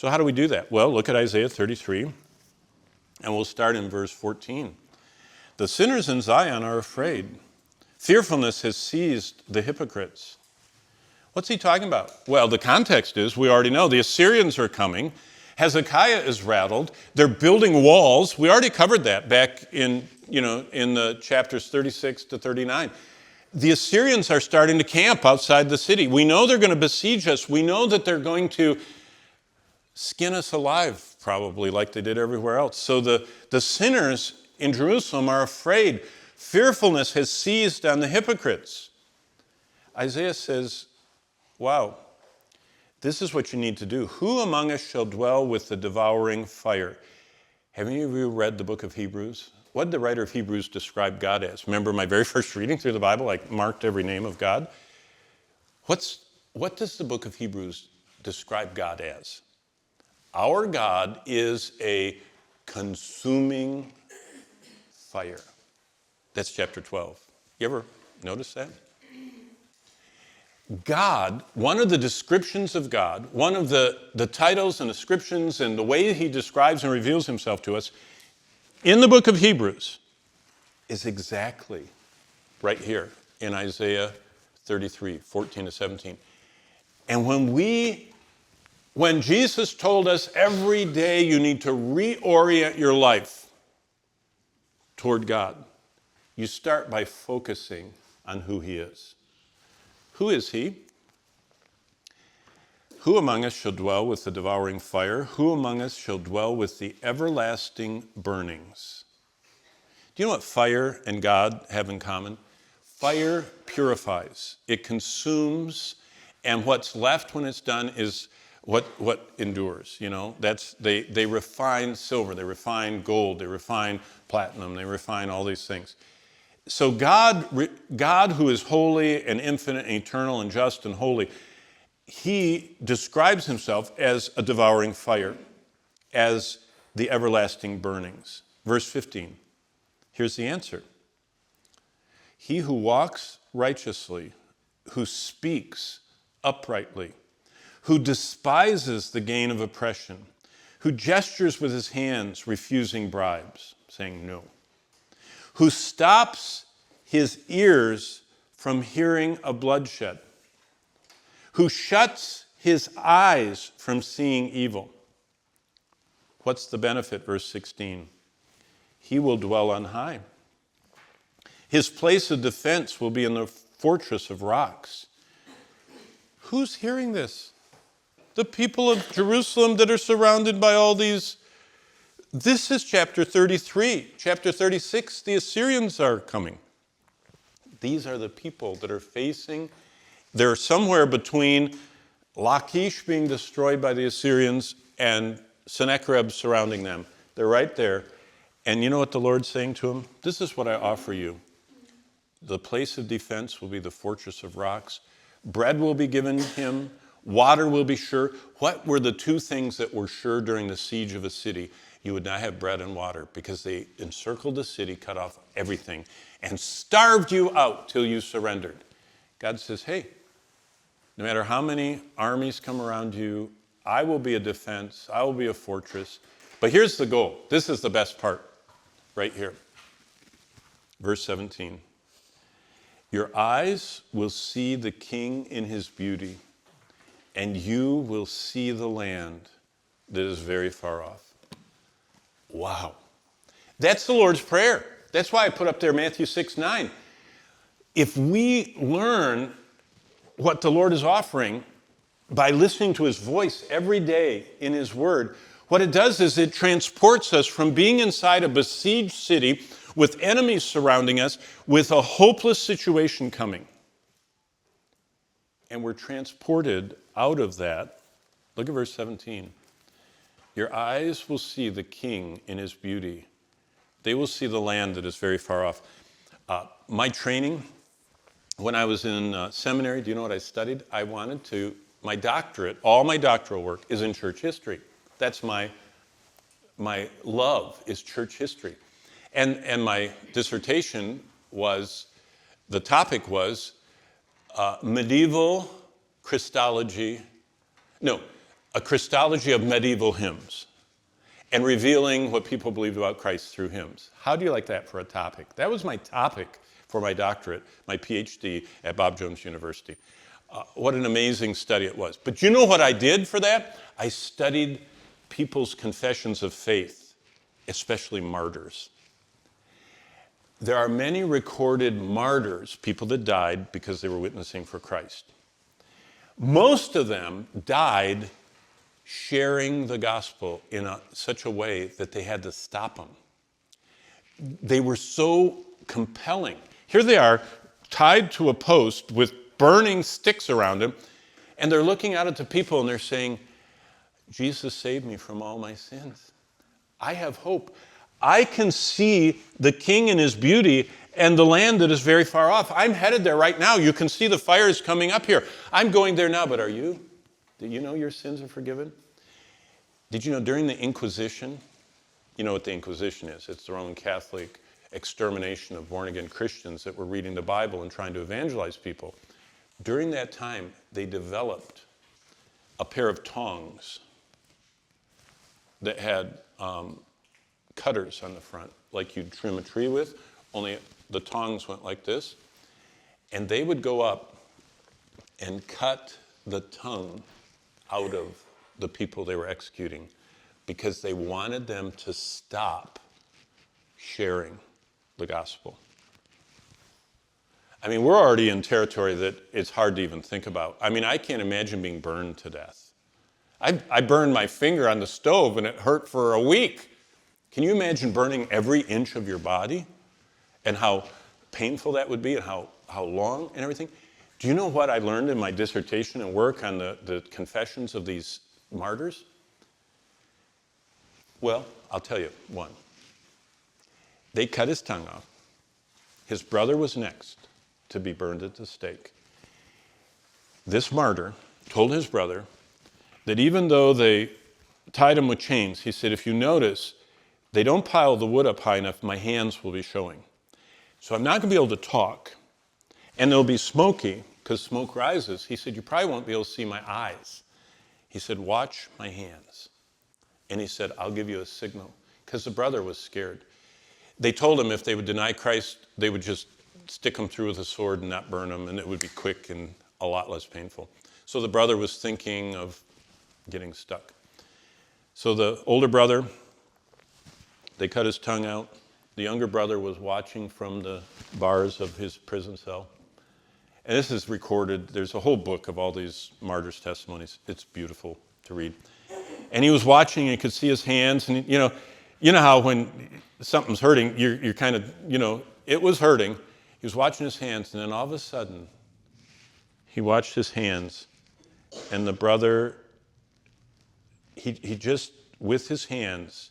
So how do we do that? Well, look at Isaiah 33, and we'll start in verse 14. The sinners in Zion are afraid. Fearfulness has seized the hypocrites. What's he talking about? Well, the context is, we already know, the Assyrians are coming. Hezekiah is rattled. They're building walls. We already covered that back in the chapters 36 to 39. The Assyrians are starting to camp outside the city. We know they're going to besiege us. We know that they're going to skin us alive, probably, like they did everywhere else. So the sinners in Jerusalem are afraid. Fearfulness has seized on the hypocrites. Isaiah says, wow, this is what you need to do. Who among us shall dwell with the devouring fire? Have any of you read the book of Hebrews? What did the writer of Hebrews describe God as? Remember my very first reading through the Bible? I marked every name of God. What does the book of Hebrews describe God as? Our God is a consuming fire. That's chapter 12. You ever notice that? God, one of the descriptions of God, one of the titles and descriptions and the way he describes and reveals himself to us in the book of Hebrews is exactly right here in Isaiah 33, 14 to 17. And when Jesus told us every day you need to reorient your life toward God, you start by focusing on who he is. Who is he? Who among us shall dwell with the devouring fire? Who among us shall dwell with the everlasting burnings? Do you know what fire and God have in common? Fire purifies. It consumes, and what's left when it's done is what endures. They refine silver, they refine gold, they refine platinum, they refine all these things. So God who is holy and infinite and eternal and just and holy, he describes himself as a devouring fire, as the everlasting burnings. Verse 15, here's the answer. He who walks righteously, who speaks uprightly, who despises the gain of oppression, who gestures with his hands, refusing bribes, saying no, who stops his ears from hearing of bloodshed, who shuts his eyes from seeing evil. What's the benefit? Verse 16. He will dwell on high. His place of defense will be in the fortress of rocks. Who's hearing this? The people of Jerusalem that are surrounded by all these. This is chapter 33. Chapter 36, the Assyrians are coming. These are the people that are facing. They're somewhere between Lachish being destroyed by the Assyrians and Sennacherib surrounding them. They're right there. And you know what the Lord's saying to them? This is what I offer you. The place of defense will be the fortress of rocks. Bread will be given him. Water will be sure. What were the two things that were sure during the siege of a city? You would not have bread and water because they encircled the city, cut off everything, and starved you out till you surrendered. God says, hey, no matter how many armies come around you, I will be a defense. I will be a fortress. But here's the goal. This is the best part right here. Verse 17. Your eyes will see the king in his beauty, and you will see the land that is very far off. Wow. That's the Lord's Prayer. That's why I put up there Matthew 6:9. If we learn what the Lord is offering by listening to his voice every day in his word, what it does is it transports us from being inside a besieged city with enemies surrounding us, with a hopeless situation coming. And we're transported out of that. Look at verse 17. Your eyes will see the king in his beauty. They will see the land that is very far off. My training, when I was in seminary, do you know what I studied? My doctorate, all my doctoral work is in church history. That's my love is church history. And my dissertation the topic was medieval Christology. No, a Christology of medieval hymns and revealing what people believed about Christ through hymns. How do you like that for a topic? That was my topic for my doctorate, my PhD at Bob Jones University. What an amazing study it was. But you know what I did for that? I studied people's confessions of faith, especially martyrs. There are many recorded martyrs, people that died because they were witnessing for Christ. Most of them died sharing the gospel in such a way that they had to stop them. They were so compelling. Here they are, tied to a post with burning sticks around them, and they're looking out at the people and they're saying, Jesus saved me from all my sins. I have hope. I can see the King in his beauty and the land that is very far off. I'm headed there right now. You can see the fires coming up here. I'm going there now, but are you? Do you know your sins are forgiven? Did you know during the Inquisition, you know what the Inquisition is? It's the Roman Catholic extermination of born-again Christians that were reading the Bible and trying to evangelize people. During that time, they developed a pair of tongs that had cutters on the front, like you'd trim a tree with, only the tongs went like this. And they would go up and cut the tongue out of the people they were executing because they wanted them to stop sharing the gospel. I mean, we're already in territory that it's hard to even think about. I mean, I can't imagine being burned to death. I burned my finger on the stove and it hurt for a week. Can you imagine burning every inch of your body and how painful that would be and how long and everything? Do you know what I learned in my dissertation and work on the confessions of these martyrs? Well, I'll tell you one. They cut his tongue off. His brother was next to be burned at the stake. This martyr told his brother that even though they tied him with chains, he said, if you notice, they don't pile the wood up high enough, my hands will be showing. So I'm not going to be able to talk. And it'll be smoky, because smoke rises. He said, you probably won't be able to see my eyes. He said, watch my hands. And he said, I'll give you a signal. Because the brother was scared. They told him if they would deny Christ, they would just stick him through with a sword and not burn him, and it would be quick and a lot less painful. So the brother was thinking of getting stuck. So the older brother, they cut his tongue out. The younger brother was watching from the bars of his prison cell. And this is recorded. There's a whole book of all these martyrs' testimonies. It's beautiful to read. And he was watching, and you could see his hands. And, you know how when something's hurting, you're kind of, it was hurting. He was watching his hands, and then all of a sudden, he watched his hands, and the brother, he just, with his hands,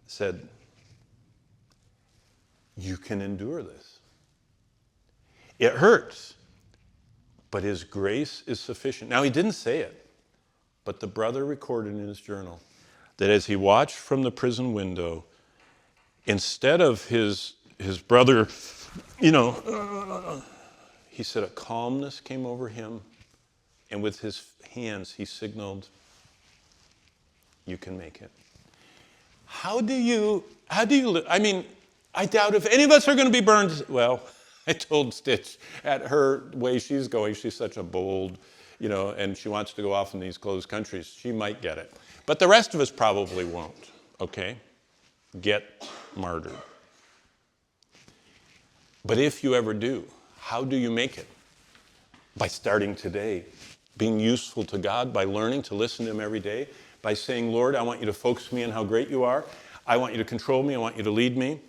said, you can endure this. It hurts, but his grace is sufficient. Now, he didn't say it, but the brother recorded in his journal that as he watched from the prison window, instead of his brother, he said a calmness came over him, and with his hands he signaled, you can make it. How do you live? I mean, I doubt if any of us are going to be burned. Well, I told Stitch at her way she's going, she's such a bold, and she wants to go off in these closed countries. She might get it. But the rest of us probably won't, okay? Get martyred. But if you ever do, how do you make it? By starting today, being useful to God, by learning to listen to him every day, by saying, Lord, I want you to focus me on how great you are. I want you to control me. I want you to lead me.